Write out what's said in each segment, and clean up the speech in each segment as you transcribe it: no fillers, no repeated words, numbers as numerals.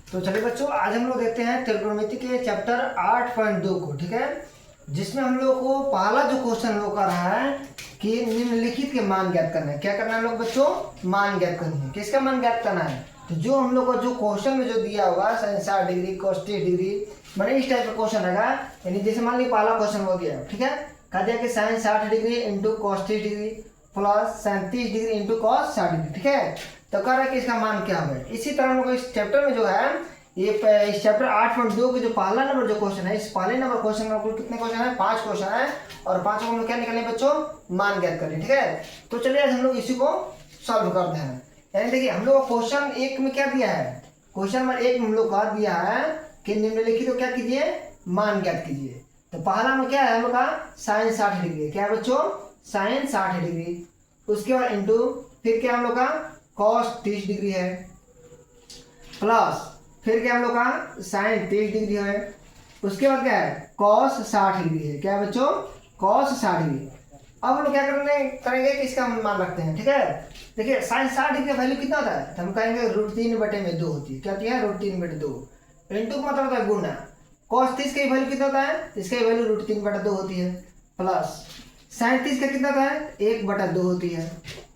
तो चलिए बच्चों, आज हम लोग देखते हैं त्रिकोणमिति के चैप्टर 8.2 को। ठीक है, जिसमें हम लोग को पहला जो क्वेश्चन हम लोग का रहा है कि निम्नलिखित के मान ज्ञात करना है। क्या करना है हम लोग बच्चों? मान ज्ञात करनी है। किसका मान ज्ञात करना है? तो जो हम लोग को जो क्वेश्चन में जो दिया हुआ sin 60 डिग्री cos 30 डिग्री, मैंने इस टाइप का क्वेश्चन रहेगा। यानी जैसे मान लीजिए पहला क्वेश्चन हो गया, ठीक है, कहा दिया कि sin 60 degree into cos 30 degree plus sin 30 degree into cos 60 degree. ठीक है, तो कह रहा है कि इसका मान क्या होगा। इसी तरह हम लोग इस चैप्टर में जो है इस चैप्टर 8.2 के जो पहला नंबर जो क्वेश्चन है, इस पहले नंबर क्वेश्चन में कुल कितने क्वेश्चन है? 5 क्वेश्चन है, और 5 को हम लोग क्या निकालने बच्चों? मान ज्ञात करें। ठीक है, तो चलिए आज हम लोग इसी को सॉल्व करते हैं। यानी देखिए हम लोग क्वेश्चन 1 में क्या दिया है? क्वेश्चन नंबर 1 में हम लोग का दिया है कि निम्नलिखित तो क्या कीजिए? मान ज्ञात कीजिए। तो पहला में क्या है हम लोग का? sin 60 degree. क्या है बच्चों? sin 60 degree. उसके बाद इंटू फिर क्या हम लोग का? cos 30 डिग्री है, प्लस फिर क्या हम लोग का? sin 30 डिग्री है। उसके बाद क्या है? cos 60 डिग्री है। क्या है बच्चों? cos 60 degree. अब हम लोग क्या करेंगे कि इसका मान रखते हैं। ठीक है, देखिए sin 60 डिग्री का वैल्यू कितना होता है? तो हम कहेंगे √3/2 होती है। क्या होती है? √3/2। इंटू का मतलब होता है गुना। cos 30 का वैल्यू कितना होता है? इसका वैल्यू √3/2 होती है, प्लस sin 30 का कितना होता है? 1/2 होती है,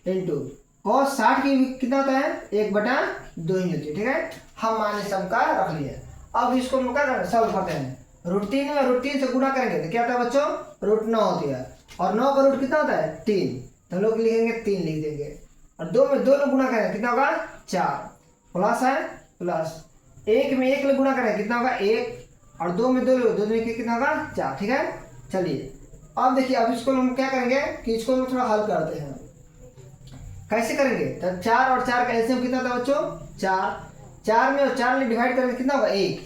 इंटू cos 60 की कितना होता है? 1/2 ही होती है। ठीक है, हम मान सबका रख लिए। अब इसको हम क्या करें? सॉल्व करते हैं। √3 में √3 से गुणा करेंगे तो क्या होता है बच्चों? √9 होती है, और 9 का रूट कितना होता है? 3। तो हम लोग लिखेंगे 3 लिख देंगे, और 2 में 2 लोग गुणा करेंगे कितना होगा? 4, प्लस है प्लस 1 में 1 लोग गुणा करेंगे कितना होगा? 1, और 2 में 2 लोग 2 में कितना होगा? 4। ठीक है, चलिए अब देखिए, अब इसको हम क्या करेंगे कि इसको हम थोड़ा हल करते हैं। कैसे करेंगे? तो 4 और 4 का एलसीएम कितना था बच्चों? 4। 4 में और 4 में डिवाइड करेंगे कितना होगा? 1,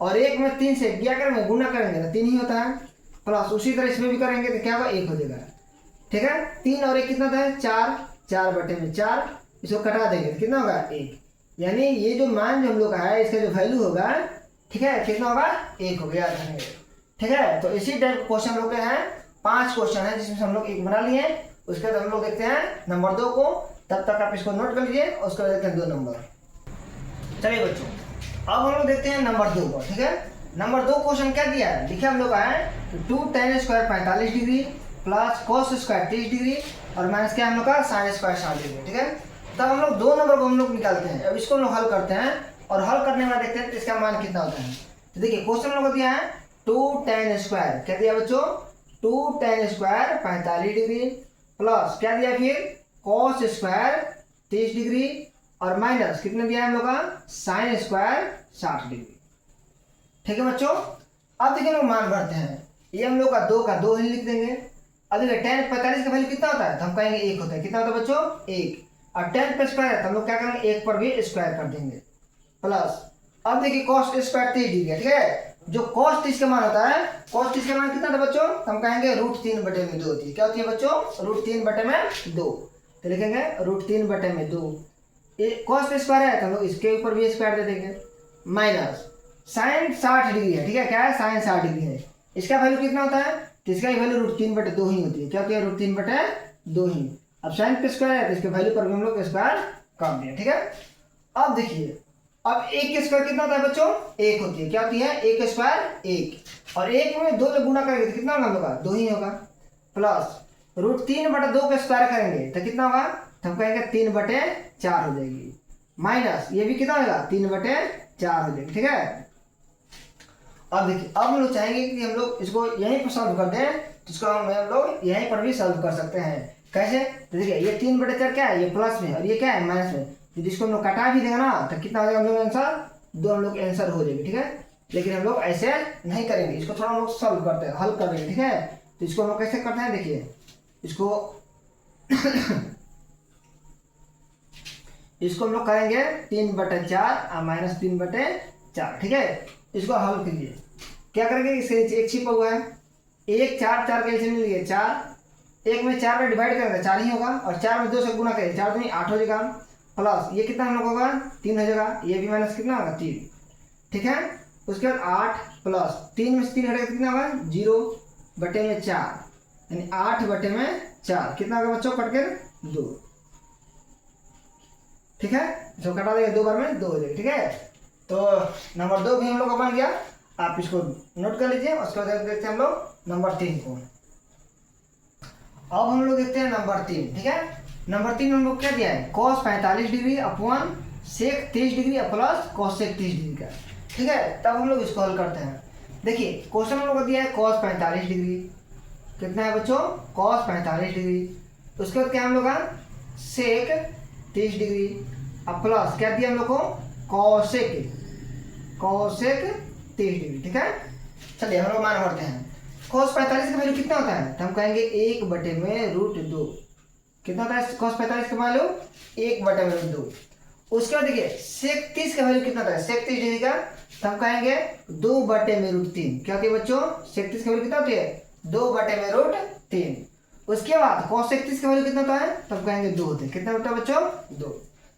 और 1 में 3 से क्या करेंगे? गुना करेंगे तो 3 ही होता है, प्लस उसी तरह इसमें भी करेंगे तो क्या होगा? 1 हो जाएगा। ठीक है, 3 और 1 कितना था? 4, 4/4, इसको कटा देंगे तो कितना होगा? 1। यानी ये जो मान जो हम लोग का है, इसका जो वैल्यू होगा, ठीक है, कितना होगा? 1 हो गया। ठीक है, तो इसी टाइप क्वेश्चन लोग के हैं 5 क्वेश्चन है, जिसमें हम लोग 1 बना लिए। उसके बाद हम लोग देखते हैं नंबर 2 को। तब तक आप इसको नोट कर लीजिए, उसके बाद देखते हैं 2 नंबर। चलिए बच्चों, अब हम लोग देखते हैं नंबर 2 को। ठीक है, नंबर 2 क्वेश्चन क्या दिया है? देखिए हम लोग का है 2 tan square 45 degree plus cos square 30 degree, और माइनस क्या हम लोग का? sin square 60 degree. ठीक है, तब हम लोग 2 नंबर को हम लोग निकालते हैं। अब इसको हम लोग हल करते हैं, और हल करने में देखते हैं तो इसका मान कितना होता है। तो देखिए क्वेश्चन हम लोग को दिया है 2 tan स्क्वायर, क्या दिया बच्चों? 2 tan स्क्वायर 45 डिग्री प्लस क्या दिया फिर? cos स्क्वायर 30 डिग्री, और माइनस कितना दिया है हम लोग का? sin square 60 degree. ठीक है बच्चों, अब देखिए लोग मान भरते हैं। ये हम लोग का 2 का 2 ही लिख देंगे। अब देखिए tan 45 का वैल्यू कितना होता है? तो हम कहेंगे 1 होता है। कितना होता है बच्चों? 1। और tan पे स्क्वायर है तो हम लोग क्या करेंगे? 1 पर भी स्क्वायर कर देंगे, प्लस अब देखिए cos स्क्वायर 30 डिग्री है। ठीक है, जो cos 30 का मान होता है, cos 30 का मान कितना था बच्चों? तो हम कहेंगे √3/2 होती है। क्या होती है बच्चों? √3/2। तो लिखेंगे √3/2। ये cos पे स्क्वायर है तो हम लोग इसके ऊपर भी स्क्वायर दे देंगे, माइनस sin 60 डिग्री है। ठीक है, क्या है? sin 60 डिग्री है। इसका वैल्यू कितना होता है? तो इसका वैल्यू √3/2 ही होती है। क्या होती है? √3/2 ही। अब sin पे स्क्वायर है तो इसके वैल्यू पर भी हम लोग स्क्वायर कर दिया। ठीक है, अब देखिए, अब 1 का स्क्वायर कितना होता है बच्चों? 1 होती है। क्या होती है? 1 का स्क्वायर 1, और 1 में 2 से गुना करेंगे तो कितना होगा? 2 ही होगा, प्लस √3/2 का स्क्वायर करेंगे तो कितना होगा? तो हम कहेंगे 3/4 हो जाएगी, माइनस ये भी कितना होगा? 3/4 हो जाएगी। ठीक है, अब देखिए, अब हम लोग चाहेंगे कि हम लोग इसको यहीं पर सॉल्व कर दें, तो इसको हम लोग यहीं पर भी सॉल्व कर सकते हैं। कैसे? तो देखिए ये 3/4 क्या है? ये प्लस में, और ये क्या है? माइनस में। तो जिसको हम लोग कटा भी देंगे ना तो कितना हो जाएगा हम लोग आंसर? 2 हम लोग आंसर हो जाएगी। ठीक है, लेकिन हम लोग ऐसे नहीं करेंगे, इसको थोड़ा हम लोग सॉल्व करते हैं, हल कर देंगे। ठीक है, तो इसको हम लोग कैसे करते हैं? देखिए इसको इसको हम लोग करेंगे 3/4 और माइनस 3/4। ठीक है, इसको हल कीजिए। क्या करेंगे? इसके नीचे 1 छिपा हुआ है, 1 4 4 का एलसीएम लिए 4, 1 में 4 में डिवाइड करेंगे 4 ही होगा, और 4 में 2 से गुना करेंगे 4 दूनी 8 हो जाएगा, प्लस ये कितना हम लोग होगा? 3 हो जाएगा, ये भी माइनस कितना होगा? 3। ठीक है, उसके बाद 8 प्लस 3 में से 3 हटेगा कितना होगा? 0/4, यानी 8/4 कितना होगा बच्चों? कट कर 2। ठीक है, जो कटा देगा 2 बार में 2 हो जाएगा। ठीक है, तो नंबर 2 भी हम लोग का बन गया, आप इसको नोट कर लीजिए। उसके बाद देखते हैं हम लोग नंबर 3 को। अब हम लोग देखते हैं नंबर 3, ठीक है। नंबर 3 में हम लोग क्या दिया है, cos 45 degree upon sec 30 degree plus cos sec 30 degree का, ठीक है। तब हम लोग इसको हल करते हैं। देखिए क्वेश्चन हम लोग को दिया है cos 45 डिग्री, कितना है बच्चों, cos 45 डिग्री। उसके बाद क्या हम लोग का sec 30 डिग्री अब प्लस क्या दिया हम लोग को cos sec 30 डिग्री, ठीक है। चलिए हम लोग मान भरते हैं। cos 45 का वैल्यू कितना होता है, तो हम कहेंगे 1/√2। कितना होता है cos 45 का वैल्यू, 1/√2। उसके बाद देखिए sec 30 का वैल्यू कितना होता है, sec 30 डिग्री का, तो हम कहेंगे 2/√3। क्या होती है बच्चों, sec 30 का वैल्यू कितना होती है, 2/√3। उसके बाद cos sec 30 का वैल्यू कितना होता है, तो हम कहेंगे 2 होते हैं। कितना होता है बच्चों, 2।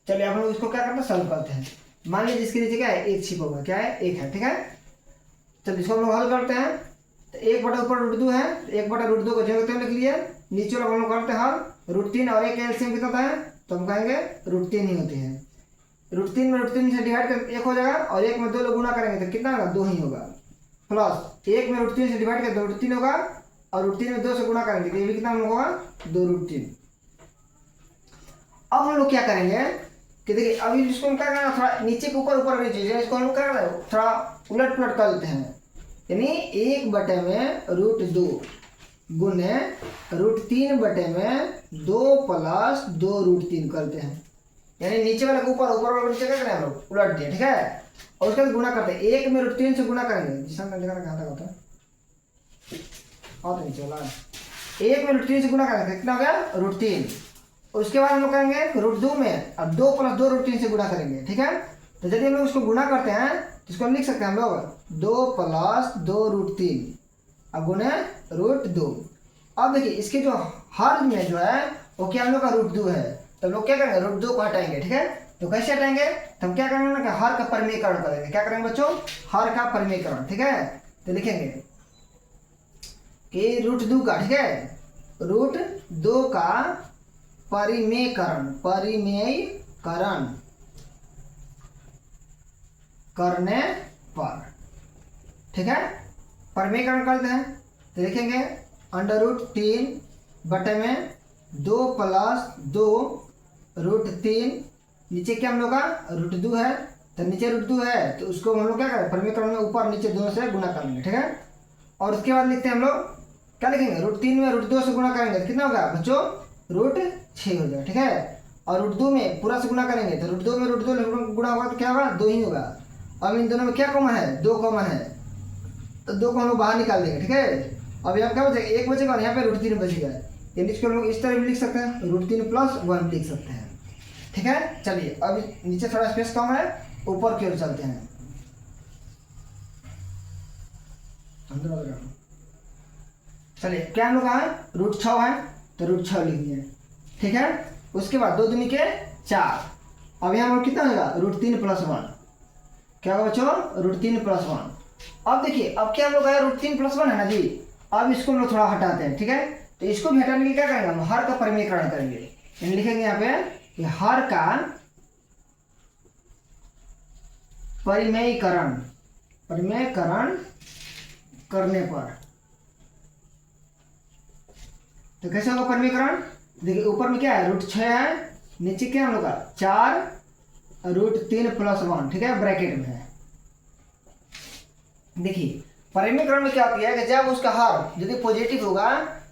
चलिए हम लोग इसको क्या करते हैं, सॉल्व करते हैं। मान लीजिए इसके नीचे क्या है, 1 छिपा हुआ, क्या है, 1 है, ठीक है। चलिए इसको हम लोग हल करते हैं। तो 1/√2 है, 1/√2 को जगह लिख लिया, नीचे वाला हम लोग करते हैं हल, √3 और 1 एलसीएम कितना होता है, तो हम कहेंगे √3 ही होते हैं। √3 में √3 से डिवाइड कर 1 हो जाएगा, और 1 में 2 लोग गुणा करेंगे तो कितना होगा, 2 ही होगा। प्लस 1 में √3 से डिवाइड कर 2 √3 होगा, और √3 में 2 से गुणा करेंगे तो ये भी कितना होगा, 2√3। अब हम लोग क्या करेंगे कि देखिए अभी इसको हम क्या करना, थोड़ा नीचे के ऊपर ऊपर नीचे, इसको हम क्या करना है, थोड़ा उलट पुलट कर लेते हैं। यानी 1/√2 गुने √3/2 प्लस 2√3 करते हैं। यानी नीचे वाले को ऊपर, ऊपर वाले को नीचे क्या करें हम लोग, उलट दिए, ठीक है। और उसके बाद गुणा करते हैं, 1 में √3 से गुणा करेंगे, जिसका मैं दिखाना कहाँ तक होता है, और तो नीचे वाला 1 में √3 से गुणा करेंगे कितना हो गया, √3। उसके बाद हम लोग करेंगे √2 में अब 2 प्लस 2√3 से गुणा करेंगे, ठीक है। तो यदि हम लोग उसको गुणा करते हैं तो इसको हम लिख सकते हैं हम लोग 2 प्लस 2√3 अब गुने √2। अब देखिए इसके जो हर में जो है वो क्या हम लोग का √2 है, तो हम लोग क्या करेंगे, √2 को हटाएंगे, ठीक है। तो कैसे हटाएंगे, तो हम क्या करेंगे ना कि हर का परिमेयकरण करेंगे। क्या करेंगे बच्चों, हर का परिमेयकरण, ठीक है। तो लिखेंगे कि √2 का, ठीक है, √2 का परिमेयकरण करने पर, ठीक है, परिमेयकरण करते हैं। तो लिखेंगे √3 बटे में 2 प्लस 2√3, नीचे क्या हम लोग का √2 है, तो नीचे √2 है तो उसको हम लोग क्या करें, परिमेयकरण में ऊपर नीचे दोनों से गुणा कर लेंगे, ठीक है। और उसके बाद लिखते हैं हम लोग क्या लिखेंगे, √3 में √2 से गुणा करेंगे तो कितना होगा बच्चों, √6 हो जाएगा, ठीक है। और √2 में पूरा से गुणा करेंगे तो √2 में √2 गुणा होगा तो क्या होगा, 2 ही होगा। अब इन दोनों में क्या कॉमन है, 2 कॉमन है, तो 2 को हम लोग बाहर निकाल देंगे, ठीक है। अब यहाँ क्या बचेगा, 1 बचेगा और यहाँ पे √3 बचेगा। यानी इसको हम लोग इस तरह भी लिख सकते हैं, √3 + 1 लिख सकते हैं, ठीक है। चलिए अब नीचे थोड़ा स्पेस कम है, ऊपर की ओर चलते हैं। चलिए क्या हम लोग कहा है, √6 है तो √6 लिख दिए, ठीक है। उसके बाद 2 दूनी के 4, अब यहाँ पर कितना होगा, √3 + 1, क्या होगा बच्चों, √3 + 1। अब देखिए अब क्या हम लोग √3 + 1 है ना जी, अब इसको हम लोग थोड़ा हटाते हैं, ठीक है। तो इसको भी हटाने के लिए क्या करेंगे, हम हर का परिमेयकरण करेंगे। यानी लिखेंगे यहाँ पे कि हर का परिमेयकरण करने पर, तो कैसे होगा परिमेयकरण, देखिए ऊपर में क्या है, √6 है, नीचे क्या हम लोग का 4 √3 + 1, ठीक है, ब्रैकेट में है। देखिए परिमेयकरण में क्या होती है कि जब उसका हर यदि पॉजिटिव होगा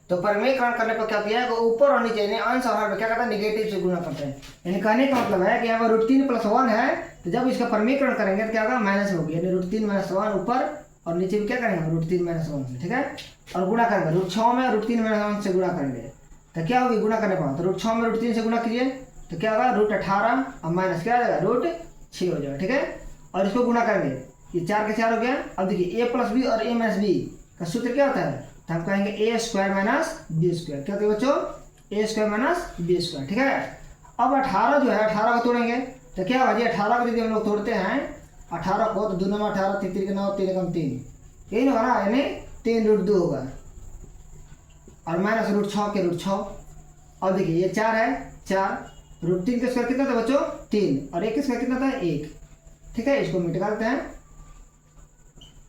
तो परिमेयकरण करने पर क्या होती है, ऊपर और नीचे यानी अंश और हर में क्या करता है, निगेटिव से गुणा करते हैं। यानी कहने का मतलब है कि यहाँ पर √3 + 1 है, तो जब इसका परिमेयकरण करेंगे तो क्या होगा, माइनस होगी, यानी √3 - 1 ऊपर और नीचे भी क्या करेंगे, √3 - 1 से, ठीक है। और गुणा करेंगे √6 में √3 - 1 से गुणा करेंगे तो क्या होगी, गुणा करने पर तो √6 में √3 से गुणा कीजिए तो क्या होगा, √18 और माइनस क्या आ जाएगा, √6 हो जाएगा, ठीक है। और इसको गुणा करेंगे, ये 4 के 4 हो गया। अब देखिए a + b और a - b का सूत्र क्या होता है, तो हम कहेंगे a² - b², क्या होता है बच्चों, a² - b², ठीक है। अब 18 जो है 18 को तोड़ेंगे तो क्या होगा जी, 18 को यदि हम लोग तोड़ते हैं 18 को तो 2 9 18, 3 3 9, 3 1 3, यही होगा ना, यानी 3√2 होगा और माइनस √6 के √6। अब देखिए ये 4 है, 4 √3 का स्क्वायर कितना था बच्चों, 3, और 1 का स्क्वायर कितना था, 1, ठीक है, इसको मिटा देते हैं।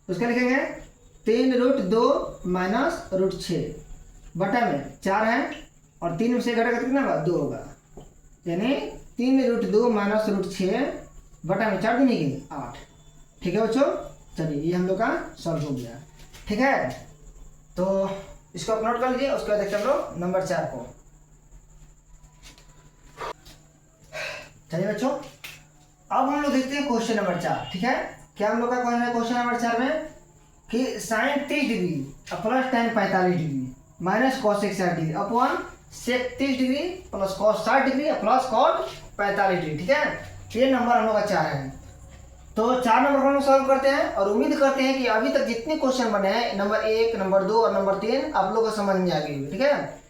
उसका लिखेंगे 3√2 माइनस √6 बटा में 4 है और 3 में से घटेगा कितना होगा 2 होगा, यानी 3√2 माइनस √6 बटा में 4 दूनी की 8। ठीक है बच्चों, चलिए ये हम लोग का सॉल्व हो गया। ठीक है, तो इसको आप नोट कर लीजिए। उसके बाद देखते हैं हम लोग नंबर 4 को। चलिए बच्चों, अब हम लोग देखते हैं क्वेश्चन नंबर 4। ठीक है, क्या हम लोग का क्वेश्चन है क्वेश्चन नंबर 4 में कि sin 30 degree plus tan 45 degree minus cos 60 degree upon sec 30 degree plus cos 60 degree plus cot 45 degree. ठीक है, ये नंबर हम लोग का 4 है। तो 4 नंबर को हम लोग सॉल्व करते हैं और उम्मीद करते हैं कि अभी तक जितने क्वेश्चन बने हैं नंबर 1, नंबर 2 और नंबर 3 आप लोग को समझ में आ गई होगी। ठीक है,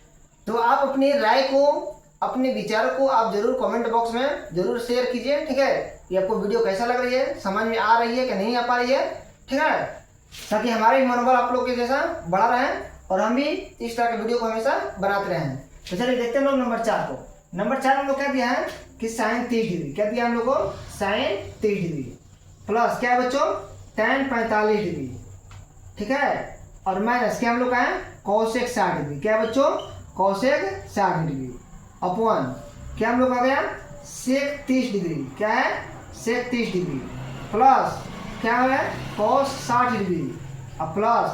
तो आप अपनी राय को, अपने विचारों को आप जरूर कमेंट बॉक्स में जरूर शेयर कीजिए। ठीक है, ये आपको वीडियो कैसा लग रही है, समझ में आ रही है कि नहीं आ पा रही है। ठीक है, ताकि हमारा भी मनोबल आप लोग के जैसा बढ़ा रहे और हम भी इस तरह के वीडियो को हमेशा बनाते रहें। तो चलिए देखते हैं लोग नंबर 4 को। नंबर 4 हम लोग क्या दिया है कि sin 30 डिग्री, क्या दिया हम लोग को sin 30 डिग्री प्लस क्या है बच्चों tan 45 डिग्री। ठीक है, और माइनस क्या हम लोग का है cosec 60 डिग्री, क्या है बच्चों cosec 60 डिग्री अपॉन क्या हम लोग आ गया sec 30 डिग्री, क्या है sec 30 डिग्री प्लस क्या है cos 60 डिग्री और प्लस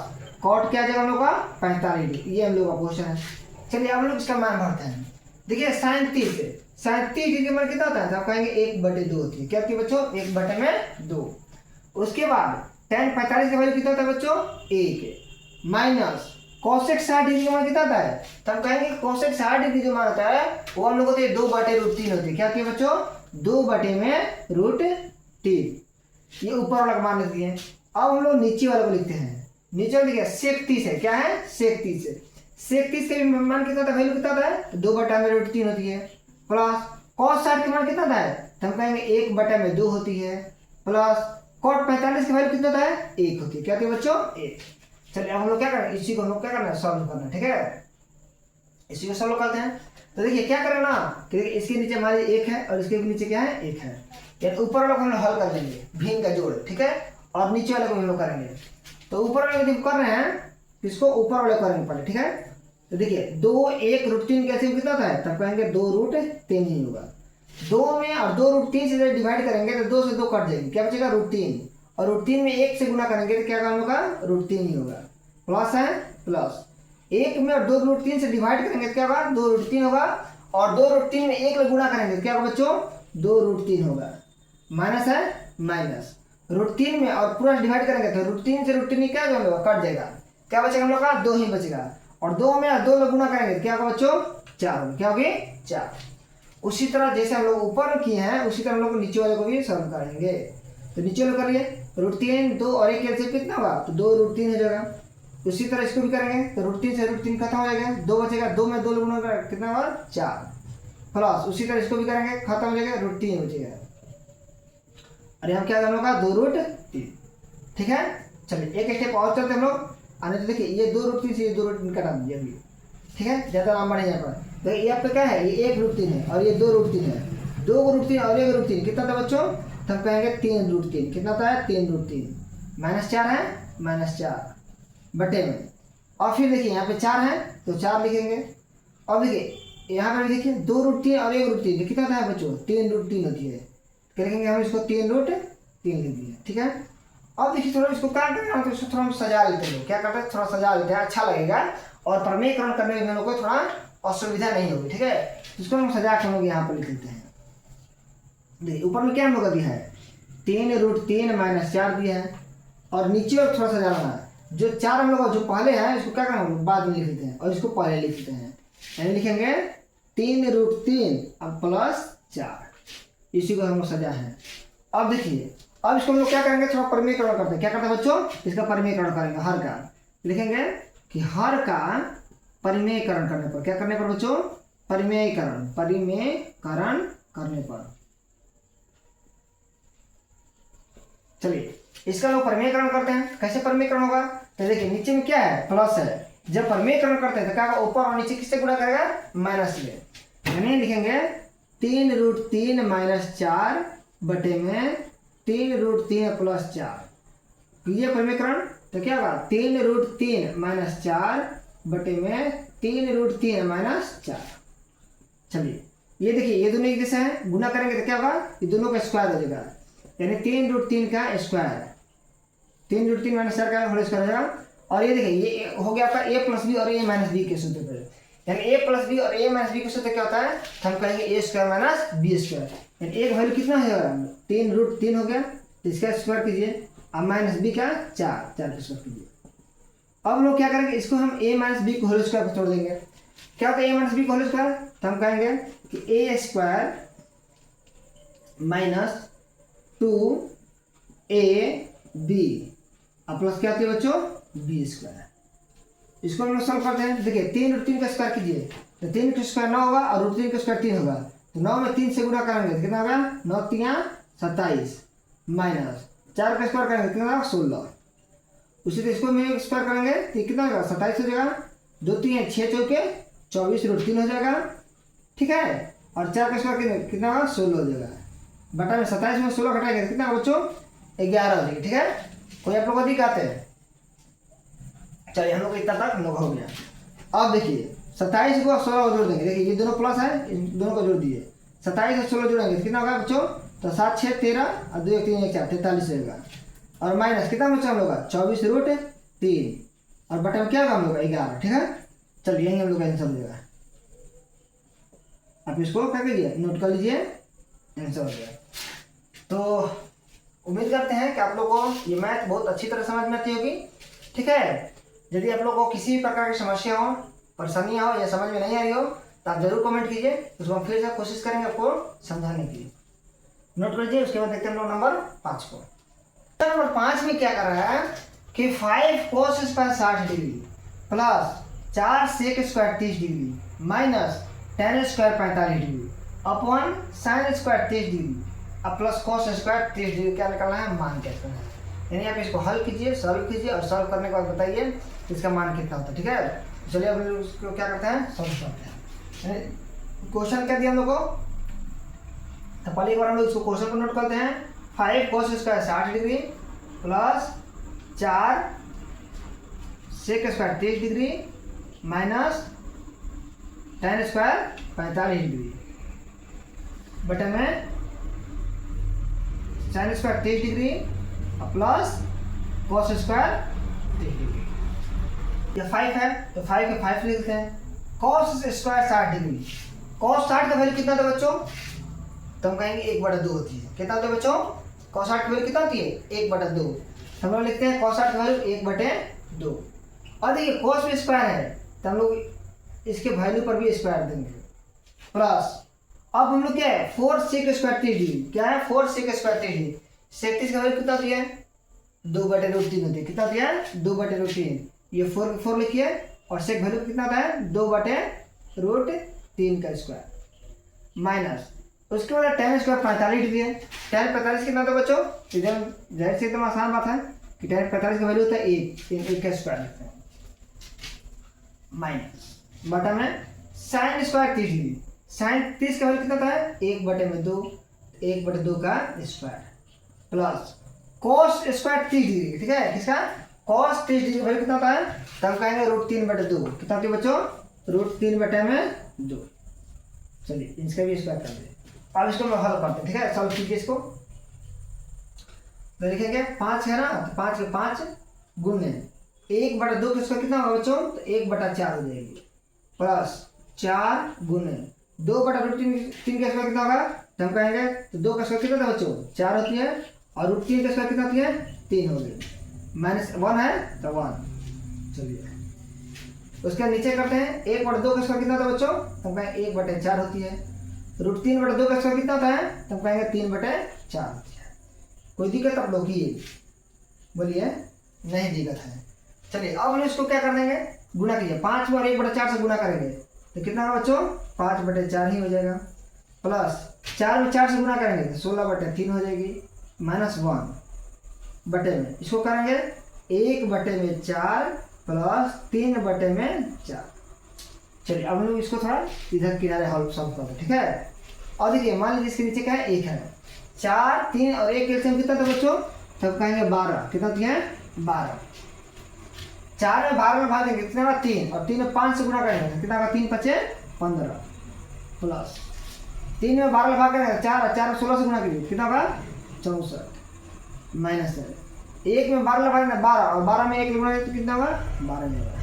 cot क्या आ जाएगा हम लोग का 45 डिग्री। ये हम लोग का क्वेश्चन है। चलिए अब हम लोग इसका मान भरते हैं। देखिए sin 30 डिग्री का मान कितना होता है, तो आप कहेंगे 1/2 होती है। क्या होती है बच्चों 1/2। उसके बाद tan 45 का वैल्यू कितना होता है बच्चों 1 माइनस cosec 60 डिग्री का मान कितना होता है, तो हम कहेंगे cosec 60 डिग्री जो मान होता है वो हम लोग होती है 2/√3 होती है। क्या होती है बच्चों 2/√3। ये ऊपर वाला मान लिखते हैं। अब हम लोग नीचे वाले को लिखते हैं। नीचे वाला देखिए sec 30 है, क्या है sec 30 है। sec 30 का भी मान कितना था, वैल्यू कितना था 2/√3 होती है प्लस cos 60 का मान कितना था, तो हम कहेंगे 1/2 होती है प्लस cot 45 का वैल्यू कितना था 1 होती है। क्या होती है बच्चों 1। चलिए अब हम लोग क्या करना है, इसी को हम लोग क्या करना है सॉल्व करना है। ठीक है, इसी को सॉल्व करते हैं। तो देखिए क्या करना कि इसके नीचे हमारी 1 है और इसके नीचे क्या है 1 है, यानी ऊपर वाले को हम लोग हल कर देंगे भिन्न का जोड़। ठीक है, और नीचे वाले को हम लोग करेंगे। तो ऊपर वाले को कर रहे हैं इसको ऊपर वाले करेंगे पहले। ठीक है, तो देखिए 2 1√3 कैसे कितना था, तब कहेंगे 2√3 ही होगा। 2 में और 2√3 से डिवाइड करेंगे तो 2 से 2 कट जाएंगे, क्या बचेगा √3 और √3 में 1 से गुना करेंगे तो क्या होगा √3 ही होगा। प्लस है प्लस 1 में और 2√3 से डिवाइड करेंगे तो क्या होगा 2√3 होगा और 2√3 में 1 गुना करेंगे तो क्या होगा बच्चों 2√3 होगा। माइनस है माइनस √3 में और पूरा डिवाइड करेंगे तो √3 से √3 क्या होगा कट जाएगा, क्या बचेगा हम लोग का 2 ही बचेगा और 2 में 2 में गुना करेंगे तो क्या होगा बच्चों 4 होगा। क्या होगी 4। उसी तरह जैसे हम लोग ऊपर किए हैं उसी तरह हम लोग नीचे वाले को भी सॉल्व करेंगे। तो नीचे वाले करिए √3 2 और 1 कैसे कितना होगा तो 2√3 हो जाएगा। उसी तरह इसको भी करेंगे तो √3 से √3 खत्म हो जाएगा, 2 बचेगा, 2 में 2 गुना कितना होगा 4 प्लस उसी तरह इसको भी करेंगे खत्म हो जाएगा √3 बचेगा और यहाँ क्या करना होगा 2√3। ठीक है, चलिए एक स्टेप और चलते हम लोग आने। तो देखिए ये 2√3 से ये 2√3 कटा दीजिए अभी। ठीक है, ज़्यादा लंबा नहीं यहाँ पर। तो ये आपका क्या है ये 1√3 है और ये 2√3 है। 2√3 और 1√3 कितना था बच्चों, तो हम कहेंगे 3√3 कितना था 3√3 -4 है -4 बटे में और फिर देखिए यहाँ पे 4 है तो 4 लिखेंगे और देखिए यहाँ पर देखिए 2√3 और 1√3 कितना था बच्चों 3√3 होती है। क्या लिखेंगे हम इसको 3√3 लिख दिए। ठीक है, अब देखिए थोड़ा इसको क्या करना है तो इसको थोड़ा हम सजा लेते हैं। क्या करते हैं थोड़ा सजा लेते हैं, अच्छा लगेगा और प्रमेयकरण करने में हम लोग को थोड़ा असुविधा नहीं होगी। ठीक है, इसको हम सजा के हम लोग यहाँ पर लिख देते हैं। देखिए ऊपर में क्या हम लोग दिया है 3√3 -4 दिया है और नीचे और थोड़ा सजा लेना है। जो 4 हम लोग जो पहले है इसको क्या करना हम लोग बाद में लिख देते हैं और इसको पहले लिख देते हैं, यानी लिखेंगे 3√3 अब +4 इसी को हम लोग सजा है। अब देखिए अब इसको हम लोग क्या करेंगे थोड़ा परिमेयकरण करते हैं। क्या करते हैं बच्चों इसका परिमेयकरण करेंगे। हर का लिखेंगे कि हर का परिमेयकरण करने पर क्या करने पर बच्चों परिमेयकरण करने पर। चलिए इसका लोग परिमेयकरण करते हैं। कैसे परिमेयकरण होगा तो देखिए नीचे में क्या है प्लस है, जब परिमेयकरण करते हैं तो क्या होगा ऊपर और नीचे किससे गुणा करेगा माइनस से, यानी लिखेंगे 3√3 -4 बटे में 3√3 प्लस 4, ये समीकरण तो क्या होगा 3√3 माइनस 4 बटे में 3√3 माइनस 4। चलिए ये देखिए ये दोनों एक जैसे हैं, गुना करेंगे तो क्या होगा, ये दोनों का स्क्वायर हो जाएगा, यानी 3√3 का स्क्वायर, 3√3 माइनस 4 का होल स्क्वायर हो जाएगा। और ये देखिए ये हो गया आपका a प्लस बी और a माइनस बी के सूत्र पर, यानी a प्लस बी और a माइनस बी के सूत्र क्या होता है, तो हम कहेंगे a square minus B square, यानी एक वैल्यू कितना है 3√3 हो गया, तो इसका स्क्वायर कीजिए, अब माइनस बी का 4 का स्क्वायर कीजिए। अब हम लोग क्या करेंगे, इसको हम a माइनस बी को होल स्क्वायर पर तोड़ देंगे, क्या होता है a माइनस बी को होल स्क्वायर, तो हम कहेंगे कि a स्क्वायर माइनस 2ab अब प्लस क्या होती है बच्चों बी स्क्वायर। इसको हम लोग सॉल्व करते हैं, देखिए 3√3 का स्क्वायर कीजिए, तो 3 का स्क्वायर 9 होगा और √3 का स्क्वायर 3 होगा, तो 9 में 3 से गुना करेंगे तो कितना होगा 9 3 27 माइनस 4 का स्क्वायर करेंगे कितना होगा 16। उसी तरह इसको में स्क्वायर करेंगे तो कितना होगा 27 हो जाएगा, 2 3 6 चौके 24 √3 हो जाएगा, ठीक है, और 4 का स्क्वायर कितना होगा 16 हो जाएगा, बटा में 27 में 16 घटाएंगे कितना बच्चों 11 हो जाएगी, ठीक है। कोई आप लोग को दिखाते हैं, चलिए हम लोग इतना तक हम लोग हो गया। अब देखिए 27 को 16 को जोड़ देंगे, देखिए ये दोनों प्लस है, इन दोनों को जोड़ दीजिए, 27 और 16 जोड़ेंगे कितना होगा बच्चों, तो 7 6 13 और 2 1 3 1 4 43 रहेगा, और माइनस कितना बच्चा हम लोग का 24√3 और बटे में क्या होगा हम लोग का 11, ठीक है। चलिए यही हम लोग का आंसर हो जाएगा, आप इसको क्या कीजिए नोट कर लीजिए, आंसर हो गया। तो उम्मीद करते हैं कि आप लोगों को ये मैथ बहुत अच्छी तरह समझ में आती होगी, ठीक है। यदि आप लोगों को किसी भी प्रकार की समस्या हो, परेशानियाँ हो या समझ में नहीं आ रही हो तो आप जरूर कमेंट कीजिए, उसको हम फिर से कोशिश करेंगे आपको समझाने की। नोट कर लीजिए, उसके बाद देखते हैं हम लोग नंबर 5 को। नंबर 5 में क्या कर रहा है कि 5 cos square 60 degree plus 4 sec square 30 degree minus tan square 45 degree upon sin square 30 degree अब प्लस cos स्क्वायर 30 डिग्री क्या निकालना है, मान क्या करना है, यानी आप इसको हल कीजिए, सॉल्व कीजिए और सॉल्व करने के बाद बताइए इसका मान कितना होता है, ठीक है। चलिए अब उसको क्या करते हैं सॉल्व करते हैं। क्वेश्चन क्या दिया हम लोग को, तो पहले एक बार हम लोग इसको क्वेश्चन को नोट करते हैं, 5 cos square 60 degree plus 4 sec square 30 degree minus tan square 45 degree बटे में sin square 30 degree plus cos square 30 degree. ये 5 है तो 5 के 5 लिखते हैं, cos स्क्वायर 60 डिग्री, cos 60 का वैल्यू कितना था बच्चों, तो हम कहेंगे 1/2 होती है, कितना होता है बच्चों cos 60 की वैल्यू कितना होती है 1/2, हम लोग लिखते हैं cos 60 की वैल्यू 1/2। और देखिए cos भी स्क्वायर है तो हम लोग इसके वैल्यू पर भी स्क्वायर देंगे प्लस, अब हम लोग क्या है 4 sec स्क्वायर 30 डिग्री, क्या है 4 sec स्क्वायर 30 डिग्री, sec 30 का वैल्यू कितना होती है 2/√3 होती है, कितना होती है 2/√3, ये 4 लिखिए, और sec वैल्यू कितना होता है 2/√3 का स्क्वायर माइनस उसके बाद tan स्क्वायर 45 डिग्री है, tan 45 कितना होता है बच्चों, इधर जाहिर से एकदम आसान बात है कि tan 45 का वैल्यू होता है 1 का स्क्वायर लिखते हैं माइनस बटा में sin स्क्वायर 30 डिग्री, sin 30 का वैल्यू कितना होता है 1/2, 1/2 का square plus cos square 30 degree, ठीक है, किसका cos 30 डिग्री का वैल्यू कितना होता है, तो हम कहेंगे √3/2, कितना होती है बच्चों √3/2। चलिए इसका भी स्क्वायर कर दीजिए, अब इसको हम हल करते हैं, ठीक है, सॉल्व कीजिए इसको, तो लिखेंगे 5 है ना, तो 5 के 5 गुणे 1/2 का स्क्वायर कितना होगा बच्चों, तो 1/4 हो जाएगी प्लस 4 गुणे 2/√3 का स्क्वायर कितना होगा, तो हम कहेंगे तो 2 का स्क्वायर कितना था बच्चों 4 होती है, और √3 का स्क्वायर कितना होती है 3 हो गई, माइनस 1 है तो 1। चलिए उसके नीचे करते हैं 1/2 का स्क्वायर कितना था बच्चों, तो हम कहेंगे 1/4 होती है, √3/2 का स्क्वायर कितना होता है, तो हम कहेंगे 3/4 होती है। कोई दिक्कत आप लोग की बोलिए, नहीं दिक्कत है। चलिए अब हम इसको क्या कर देंगे गुना कीजिए, 5 बार 1/4 से गुना करेंगे तो कितना होगा बच्चों 5/4 ही हो जाएगा, प्लस 4 में 4 से गुना करेंगे तो 16/3 हो जाएगी माइनस 1 बटे में इसको करेंगे 1/4 प्लस 3/4। चलिए अब हम लोग इसको थोड़ा इधर किनारे हल सॉल्व करते हैं, ठीक है। और देखिए मान लीजिए इसके नीचे क्या है 1 है, 4 3 और 1 एलसीएम कितना था बच्चों, तब कहेंगे 12, कितना दिया है 12। 4 में 12 में भाग देंगे कितना होगा 3, और 3 में 5 से गुणा करेंगे कितना होगा 3 5 15 प्लस 3 में 12 में भाग करेंगे 4 4 में 16 से गुणा कीजिए कितना होगा 64 माइनस 1 में 12 भाग 12 और 12 में 1 गुणा तो कितना होगा 12 में होगा।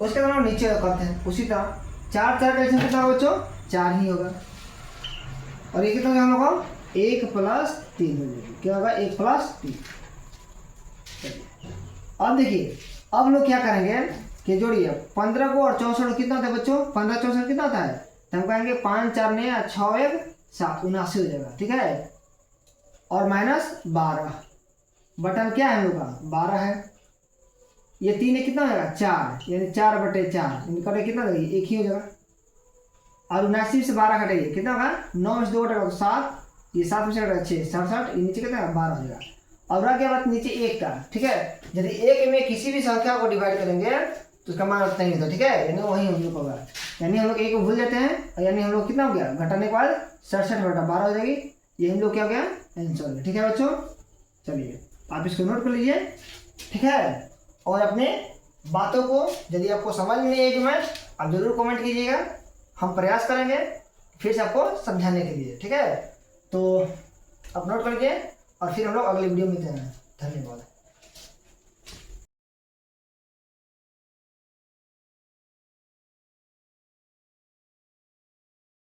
उसके बाद हम नीचे करते हैं उसी तरह 4 4 का एलसीएम कितना होगा बच्चों 4 ही होगा, और ये कितना हम लोग को 1 प्लस 3 हो जाएगी, क्या होगा 1 प्लस 3। अब देखिए अब लोग क्या करेंगे कि जोड़िए 15 को और 64 कितना होता है बच्चों, 15 64 कितना होता है, तो हम कहेंगे 5 4 ने 6 1 7 79 हो जाएगा, ठीक है। और माइनस 12 बटन क्या है हम लोग का 12 है, ये 3 है कितना हो जाएगा 4, यानी 4/4 इनका कितना लगेगा 1 ही हो जाएगा, और 79 से 12 घटाइए कितना होगा 9 में से 2 घटेगा तो 7, ये 7 में से घटेगा 6 67, ये नीचे कितना 12 हो जाएगा। अब रह गया बात नीचे 1 का, ठीक है। यदि 1 में किसी भी संख्या को डिवाइड करेंगे तो उसका मान उतना ही होता है, ठीक है, यानी वही हम लोग होगा, यानी हम लोग 1 को भूल जाते हैं, यानी हम लोग कितना हो गया घटाने के बाद 67/12 हो जाएगी, ये हम लोग क्या हो गया आंसर, ठीक है बच्चों। चलिए आप इसको नोट कर लीजिए, ठीक है, और अपने बातों को यदि आपको समझ में नहीं आएगी मैथ आप जरूर कमेंट कीजिएगा, हम प्रयास करेंगे फिर से आपको समझाने के लिए, ठीक है। तो आप नोट कर लीजिए और फिर हम लोग अगले वीडियो में मिलते हैं, धन्यवाद।